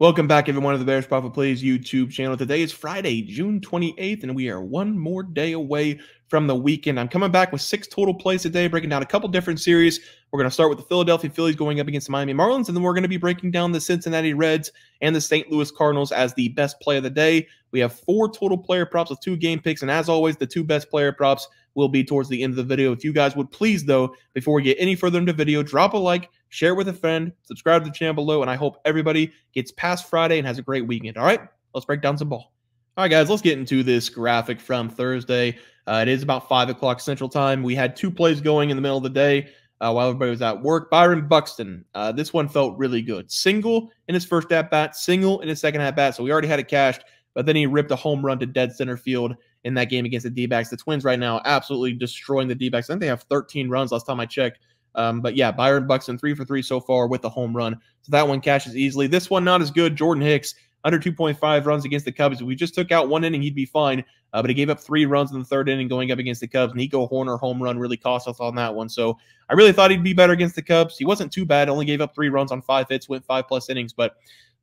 Welcome back, everyone, to the Bears Profit Plays YouTube channel. Today is Friday, June 28th, and we are one more day away from the weekend. I'm coming back with 6 total plays today, breaking down a couple different series. We're going to start with the Philadelphia Phillies going up against the Miami Marlins, and then we're going to be breaking down the Cincinnati Reds and the St. Louis Cardinals as the best play of the day. We have 4 total player props with 2 game picks, and as always, the 2 best player props will be towards the end of the video. If you guys would please, though, before we get any further into the video, drop a like, share with a friend, subscribe to the channel below, and I hope everybody gets past Friday and has a great weekend. All right, let's break down some ball. All right, guys, let's get into this graphic from Thursday. It is about 5 o'clock Central Time. We had 2 plays going in the middle of the day while everybody was at work. Byron Buxton, this one felt really good. Single in his first at-bat, single in his second at-bat, so we already had it cashed, but then he ripped a home run to dead center field in that game against the D-backs. The Twins right now absolutely destroying the D-backs. I think they have 13 runs last time I checked. But yeah, Byron Buxton 3 for 3 so far with the home run. So that one cashes easily. This one not as good. Jordan Hicks under 2.5 runs against the Cubs. If we just took out 1 inning, he'd be fine. But he gave up 3 runs in the 3rd inning going up against the Cubs. Nico Horner home run really cost us on that one. So I really thought he'd be better against the Cubs. He wasn't too bad. Only gave up 3 runs on 5 hits, went 5+ innings. But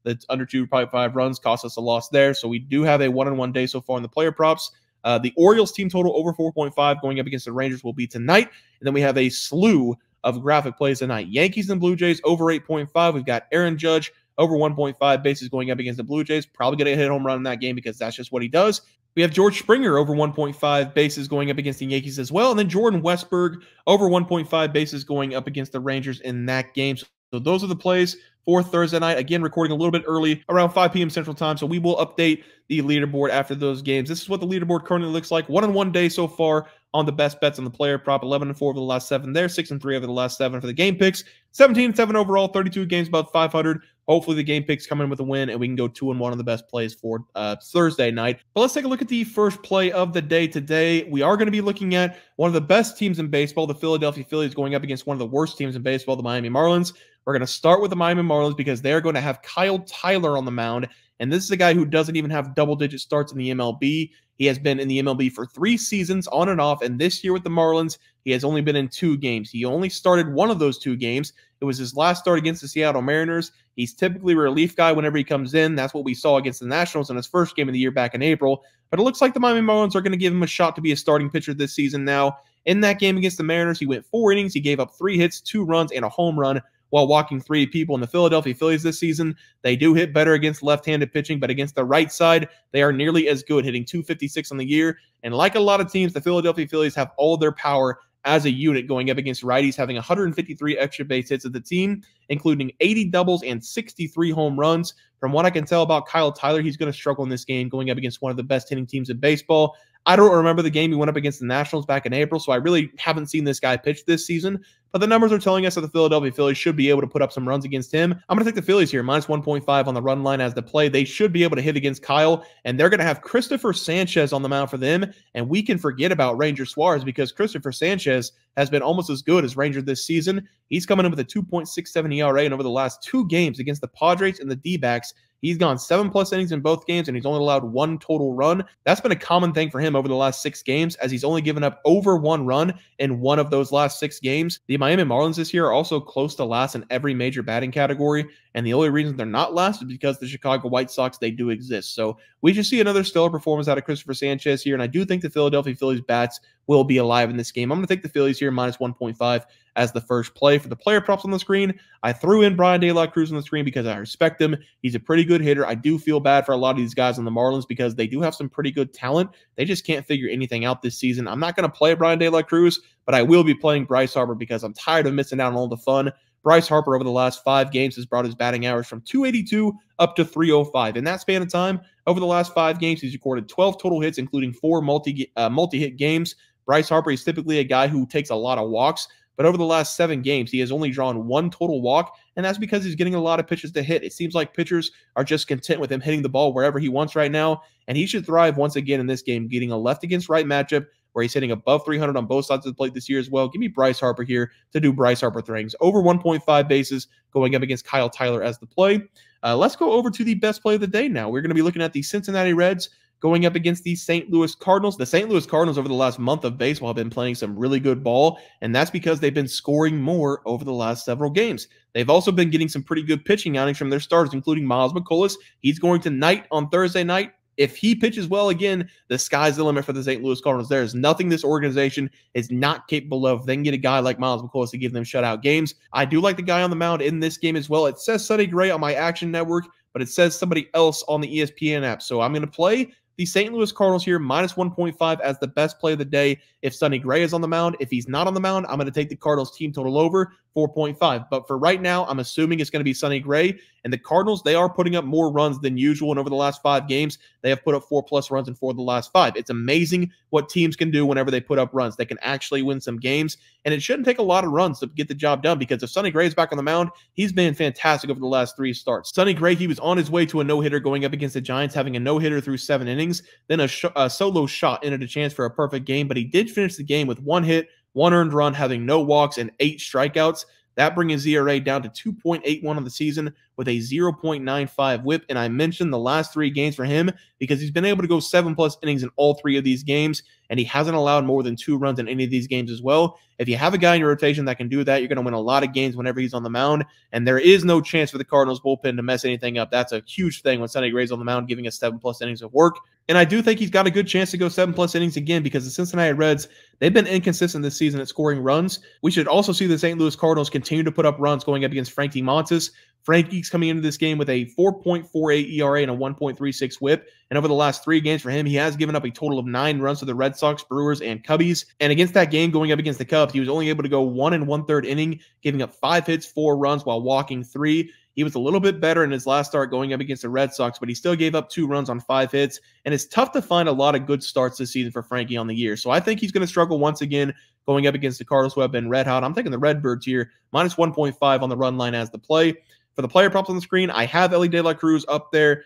the under 2.5 runs cost us a loss there. So we do have a 1-on-1 day so far in the player props. The Orioles team total over 4.5 going up against the Rangers will be tonight. And then we have a slew of graphic plays tonight. Yankees and Blue Jays over 8.5. We've got Aaron Judge over 1.5 bases going up against the Blue Jays. Probably going to hit a home run in that game because that's just what he does. We have George Springer over 1.5 bases going up against the Yankees as well. And then Jordan Westburg over 1.5 bases going up against the Rangers in that game. So those are the plays for Thursday night. Again, recording a little bit early, around 5 p.m. Central Time. So we will update the leaderboard after those games. This is what the leaderboard currently looks like. 1-on-1 day so far on the best bets on the player prop. 11-4 over the last 7 there. 6-3 over the last 7 for the game picks. 17-7 overall. 32 games, about 500. Hopefully the game picks come in with a win, and we can go 2-1 on the best plays for Thursday night. But let's take a look at the first play of the day today. We are going to be looking at one of the best teams in baseball, the Philadelphia Phillies, going up against one of the worst teams in baseball, the Miami Marlins. We're going to start with the Miami Marlins because they're going to have Kyle Tyler on the mound. And this is a guy who doesn't even have double-digit starts in the MLB. He has been in the MLB for 3 seasons on and off. And this year with the Marlins, he has only been in 2 games. He only started one of those 2 games. It was his last start against the Seattle Mariners. He's typically a relief guy whenever he comes in. That's what we saw against the Nationals in his first game of the year back in April. But it looks like the Miami Marlins are going to give him a shot to be a starting pitcher this season now. In that game against the Mariners, he went 4 innings. He gave up 3 hits, 2 runs, and a home run while walking 3 people. In the Philadelphia Phillies this season, they do hit better against left-handed pitching, but against the right side, they are nearly as good, hitting .256 on the year. And like a lot of teams, the Philadelphia Phillies have all their power as a unit going up against righties, having 153 extra base hits of the team, including 80 doubles and 63 home runs. From what I can tell about Kyle Tyler, he's going to struggle in this game going up against one of the best hitting teams in baseball. I don't remember the game he went up against the Nationals back in April, so I really haven't seen this guy pitch this season. But the numbers are telling us that the Philadelphia Phillies should be able to put up some runs against him. I'm going to take the Phillies here, minus 1.5 on the run line as the play. They should be able to hit against Kyle, and they're going to have Christopher Sanchez on the mound for them. And we can forget about Ranger Suarez because Christopher Sanchez has been almost as good as Ranger this season. He's coming in with a 2.67 ERA, and over the last 2 games against the Padres and the D-backs, he's gone 7+ innings in both games, and he's only allowed 1 total run. That's been a common thing for him over the last 6 games, as he's only given up over 1 run in 1 of those last 6 games. The Miami Marlins this year are also close to last in every major batting category, and the only reason they're not last is because the Chicago White Sox, they do exist. So we should see another stellar performance out of Christopher Sanchez here, and I do think the Philadelphia Phillies bats will be alive in this game. I'm going to take the Phillies here, minus 1.5 as the first play. For the player props on the screen, I threw in Brian De La Cruz on the screen because I respect him. He's a pretty good hitter. I do feel bad for a lot of these guys on the Marlins because they do have some pretty good talent. They just can't figure anything out this season. I'm not going to play Brian De La Cruz, but I will be playing Bryce Harper because I'm tired of missing out on all the fun. Bryce Harper over the last 5 games has brought his batting average from 282 up to 305. In that span of time, over the last 5 games, he's recorded 12 total hits, including 4 multi-hit games. Bryce Harper is typically a guy who takes a lot of walks, but over the last 7 games, he has only drawn 1 total walk, and that's because he's getting a lot of pitches to hit. It seems like pitchers are just content with him hitting the ball wherever he wants right now, and he should thrive once again in this game, getting a left against right matchup where he's hitting above 300 on both sides of the plate this year as well. Give me Bryce Harper here to do Bryce Harper things. Over 1.5 bases going up against Kyle Tyler as the play. Let's go over to the best play of the day now. We're going to be looking at the Cincinnati Reds going up against the St. Louis Cardinals. The St. Louis Cardinals over the last month of baseball have been playing some really good ball, and that's because they've been scoring more over the last several games. They've also been getting some pretty good pitching outings from their starters, including Miles McCollum. He's going tonight on Thursday night. If he pitches well again, the sky's the limit for the St. Louis Cardinals. There is nothing this organization is not capable of. They can get a guy like Miles McCollum to give them shutout games. I do like the guy on the mound in this game as well. It says Sonny Gray on my Action Network, but it says somebody else on the ESPN app. So I'm going to play the St. Louis Cardinals here, minus 1.5 as the best play of the day if Sonny Gray is on the mound. If he's not on the mound, I'm going to take the Cardinals team total over 4.5. But for right now, I'm assuming it's going to be Sonny Gray. And the Cardinals, they are putting up more runs than usual. And over the last 5 games, they have put up 4+ runs in 4 of the last 5. It's amazing what teams can do whenever they put up runs. They can actually win some games. And it shouldn't take a lot of runs to get the job done, because if Sonny Gray is back on the mound, he's been fantastic over the last 3 starts. Sonny Gray, he was on his way to a no-hitter going up against the Giants, having a no-hitter through 7 innings. Then a solo shot ended a chance for a perfect game, but he did finish the game with 1 hit, 1 earned run, having no walks, and 8 strikeouts. That brings his ERA down to 2.81 on the season with a 0.95 whip. And I mentioned the last 3 games for him because he's been able to go 7+ innings in all 3 of these games, and he hasn't allowed more than 2 runs in any of these games as well. If you have a guy in your rotation that can do that, you're going to win a lot of games whenever he's on the mound, and there is no chance for the Cardinals bullpen to mess anything up. That's a huge thing when Sonny Gray's on the mound, giving us 7+ innings of work. And I do think he's got a good chance to go 7+ innings again, because the Cincinnati Reds, they've been inconsistent this season at scoring runs. We should also see the St. Louis Cardinals continue to put up runs going up against Frankie Montas. Frankie's coming into this game with a 4.48 ERA and a 1.36 whip. And over the last 3 games for him, he has given up a total of 9 runs to the Red Sox, Brewers, and Cubbies. And against that game going up against the Cubs, he was only able to go 1 1/3 inning, giving up 5 hits, 4 runs while walking 3. He was a little bit better in his last start going up against the Red Sox, but he still gave up 2 runs on 5 hits. And it's tough to find a lot of good starts this season for Frankie on the year. So I think he's going to struggle once again going up against the Cardinals, who have been red hot. I'm taking the Redbirds here, minus 1.5 on the run line as the play. For the player props on the screen, I have Elly De La Cruz up there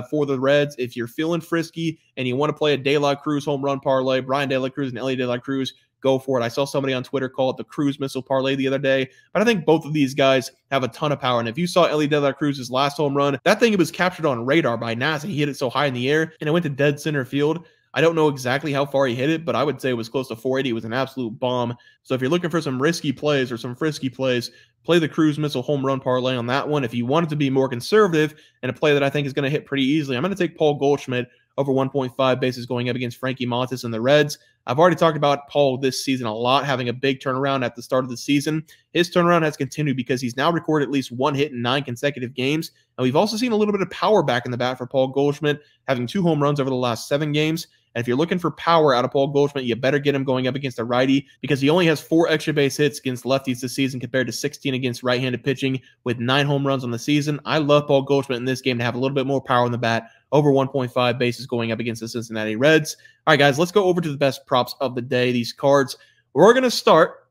for the Reds. If you're feeling frisky and you want to play a De La Cruz home run parlay, Brian De La Cruz and Elly De La Cruz, go for it. I saw somebody on Twitter call it the Cruz Missile Parlay the other day, but I think both of these guys have a ton of power. And if you saw Elly De La Cruz's last home run, that thing was captured on radar by NASA. He hit it so high in the air, and it went to dead center field. I don't know exactly how far he hit it, but I would say it was close to 480. It was an absolute bomb. So if you're looking for some risky plays or some frisky plays, play the Cruz Missile home run parlay on that one. If you want it to be more conservative and a play that I think is going to hit pretty easily, I'm going to take Paul Goldschmidt over 1.5 bases going up against Frankie Montas and the Reds. I've already talked about Paul this season a lot, having a big turnaround at the start of the season. His turnaround has continued because he's now recorded at least 1 hit in 9 consecutive games. And we've also seen a little bit of power back in the bat for Paul Goldschmidt, having 2 home runs over the last 7 games. And if you're looking for power out of Paul Goldschmidt, you better get him going up against a righty, because he only has 4 extra base hits against lefties this season compared to 16 against right-handed pitching, with 9 home runs on the season. I love Paul Goldschmidt in this game to have a little bit more power in the bat, over 1.5 bases going up against the Cincinnati Reds. All right, guys, let's go over to the best props of the day, these cards. We're going to start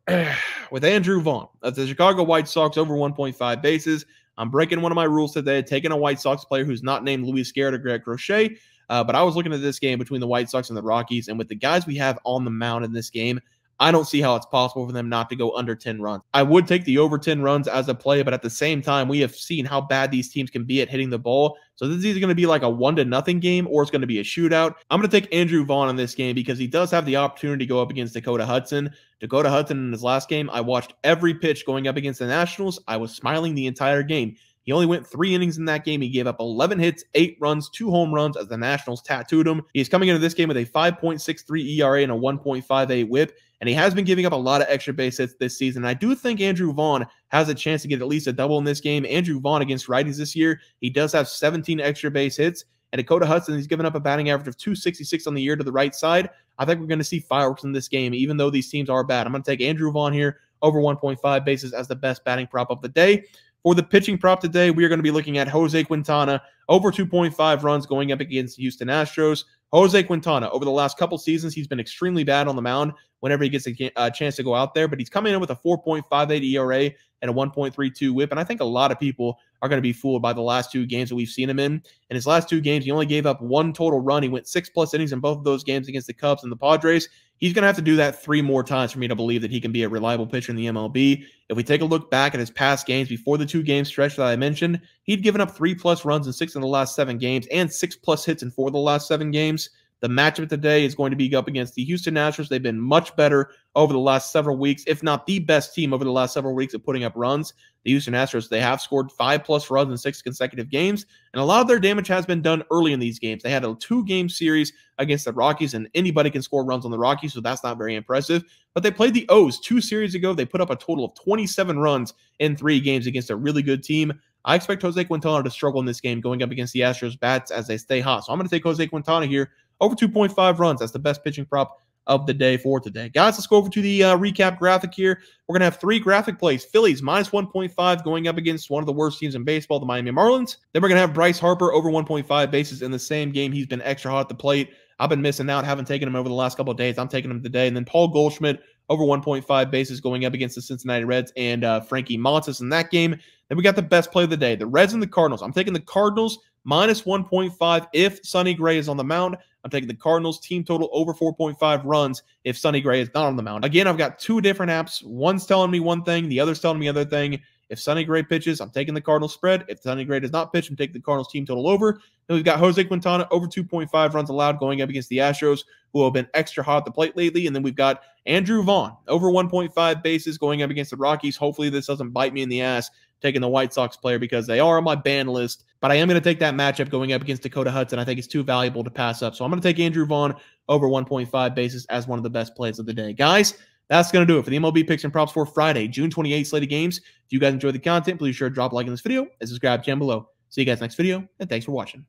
with Andrew Vaughn of the Chicago White Sox over 1.5 bases. I'm breaking one of my rules today, taking a White Sox player who's not named Luis Garrett or Greg Crochet. But I was looking at this game between the White Sox and the Rockies, and with the guys we have on the mound in this game, I don't see how it's possible for them not to go under 10 runs. I would take the over 10 runs as a play, but at the same time, we have seen how bad these teams can be at hitting the ball. So this is either going to be like a 1-0 game, or it's going to be a shootout. I'm going to take Andrew Vaughn in this game because he does have the opportunity to go up against Dakota Hudson. Dakota Hudson in his last game, I watched every pitch going up against the Nationals. I was smiling the entire game. He only went 3 innings in that game. He gave up 11 hits, 8 runs, 2 home runs as the Nationals tattooed him. He's coming into this game with a 5.63 ERA and a 1.58 whip, and he has been giving up a lot of extra base hits this season. I do think Andrew Vaughn has a chance to get at least a double in this game. Andrew Vaughn against righties this year, he does have 17 extra base hits. And Dakota Hudson, he's given up a batting average of 266 on the year to the right side. I think we're going to see fireworks in this game, even though these teams are bad. I'm going to take Andrew Vaughn here over 1.5 bases as the best batting prop of the day. For the pitching prop today, we are going to be looking at Jose Quintana over 2.5 runs going up against Houston Astros. Jose Quintana, over the last couple seasons, he's been extremely bad on the mound, whenever he gets a chance to go out there. But he's coming in with a 4.58 ERA and a 1.32 whip. And I think a lot of people are going to be fooled by the last 2 games that we've seen him in. In his last 2 games, he only gave up 1 total run. He went 6+ innings in both of those games against the Cubs and the Padres. He's going to have to do that 3 more times for me to believe that he can be a reliable pitcher in the MLB. If we take a look back at his past games before the 2-game stretch that I mentioned, he'd given up 3+ runs in 6 of the last 7 games and 6+ hits in 4 of the last 7 games. The matchup today is going to be up against the Houston Astros. They've been much better over the last several weeks, if not the best team over the last several weeks at putting up runs. The Houston Astros, they have scored 5+ runs in 6 consecutive games, and a lot of their damage has been done early in these games. They had a 2-game series against the Rockies, and anybody can score runs on the Rockies, so that's not very impressive. But they played the O's 2 series ago. They put up a total of 27 runs in 3 games against a really good team. I expect Jose Quintana to struggle in this game going up against the Astros bats as they stay hot. So I'm going to take Jose Quintana here over 2.5 runs. That's the best pitching prop of the day for today. Guys, let's go over to the recap graphic here. We're going to have 3 graphic plays. Phillies minus 1.5 going up against one of the worst teams in baseball, the Miami Marlins. Then we're going to have Bryce Harper over 1.5 bases in the same game. He's been extra hot at the plate. I've been missing out, haven't taken him over the last couple of days. I'm taking him today. And then Paul Goldschmidt over 1.5 bases going up against the Cincinnati Reds and Frankie Montas in that game. Then we got the best play of the day, the Reds and the Cardinals. I'm taking the Cardinals minus 1.5 if Sonny Gray is on the mound. I'm taking the Cardinals team total over 4.5 runs if Sonny Gray is not on the mound. Again, I've got 2 different apps. One's telling me one thing, the other's telling me another thing. If Sonny Gray pitches, I'm taking the Cardinals spread. If Sonny Gray does not pitch, I'm taking the Cardinals team total over. Then we've got Jose Quintana over 2.5 runs allowed going up against the Astros, who have been extra hot at the plate lately. And then we've got Andrew Vaughn over 1.5 bases going up against the Rockies. Hopefully this doesn't bite me in the ass taking the White Sox player because they are on my ban list. But I am going to take that matchup going up against Dakota Hudson. I think it's too valuable to pass up. So I'm going to take Andrew Vaughn over 1.5 bases as one of the best plays of the day. Guys, that's going to do it for the MLB picks and props for Friday, June 28th slate of games. If you guys enjoyed the content, please sure to drop a like in this video and subscribe down below. See you guys next video, and thanks for watching.